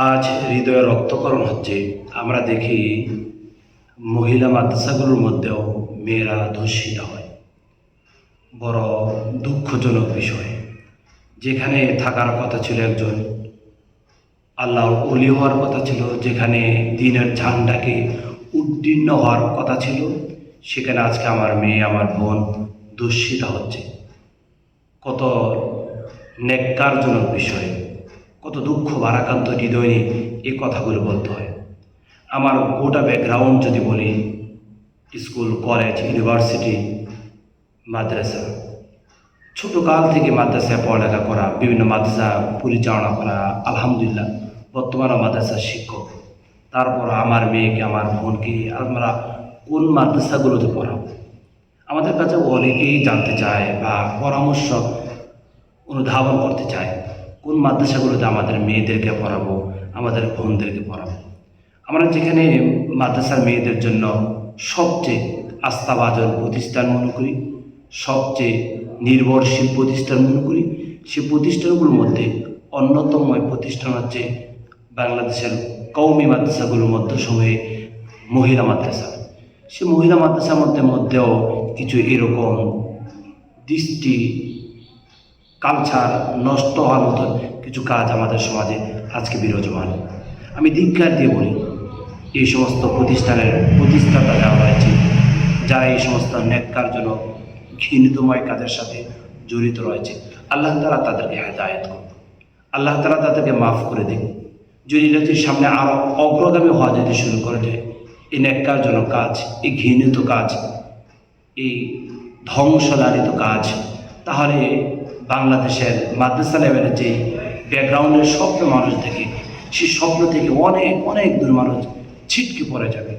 আজ হৃদয়ে রক্তকরণ হচ্ছে। আমরা দেখি মহিলা মাদ্রাসাগুলোর মধ্যেও মেয়েরা ধর্ষিত হয়। বড় দুঃখজনক বিষয়। যেখানে থাকার কথা ছিল একজন আল্লাহর ওলি হওয়ার কথা ছিল, যেখানে দিনের ঝান্ডাকে উদ্দীর্ণ হওয়ার কথা ছিল, সেখানে আজকে আমার মেয়ে, আমার বোন ধর্ষিত হচ্ছে। কত ন্যাক্কারজনক বিষয়, কত দুঃখ ভারাক্রান্ত হৃদয় নিয়ে এই কথাগুলো বলতে হয়। আমার গোটা ব্যাকগ্রাউন্ড যদি বলি, স্কুল, কলেজ, ইউনিভার্সিটি, মাদ্রাসা, ছোটকাল থেকে মাদ্রাসায় পড়ালেখা করা, বিভিন্ন মাদ্রাসা পরিচালনা করা, আলহামদুলিল্লাহ বর্তমানে মাদ্রাসার শিক্ষক। তারপর আমার মেয়েকে, আমার বোনকে আমরা কোন মাদ্রাসাগুলোতে পড়াবো, আমাদের কাছে অনেকেই জানতে চায় বা পরামর্শ অনুধাবন করতে চায় কোন মাদ্রাসাগুলোতে আমাদের মেয়েদেরকে পড়াবো, আমাদের বোনদেরকে পড়াবো। আমরা যেখানে মাদ্রাসার মেয়েদের জন্য সবচেয়ে আস্থাভাজন প্রতিষ্ঠান মনে করি, সবচেয়ে নির্ভরশীল প্রতিষ্ঠান মনে করি, সেই প্রতিষ্ঠানগুলোর মধ্যে অন্যতম প্রতিষ্ঠান হচ্ছে বাংলাদেশের কওমি মাদ্রাসাগুলোর মধ্যে সময়ে মহিলা মাদ্রাসা। সে মহিলা মাদ্রাসার মধ্যেও কিছু এরকম দৃষ্টি কালচার নষ্ট হওয়ার মতো কিছু কাজ আমাদের সমাজে আজকে বিরাজমান। আমি ধিক্কার দিয়ে বলি, এই সমস্ত প্রতিষ্ঠানের প্রতিষ্ঠাতা দেওয়া হয়েছে যারা এই সমস্ত ন্যাক্কারজনক ঘৃণিতময় কাজের সাথে জড়িত রয়েছে। আল্লাহ তাআলা তাদেরকে হেদায়েত করুন, আল্লাহ তাআলা তাদেরকে মাফ করে দিন। যদি এদের সামনে আরও অগ্রগামী হওয়া যদি শুরু করে দেয়, এই ন্যাক্কারজনক কাজ, এই ঘৃণিত কাজ, এই ধ্বংসলালিত কাজ, তাহলে বাংলাদেশের মাদ্রাসা লেভেলের যে ব্যাকগ্রাউন্ডের স্বপ্ন মানুষ দেখে, সেই স্বপ্ন থেকে অনেক অনেক দূর মানুষ ছিটকে পড়ে যাবে।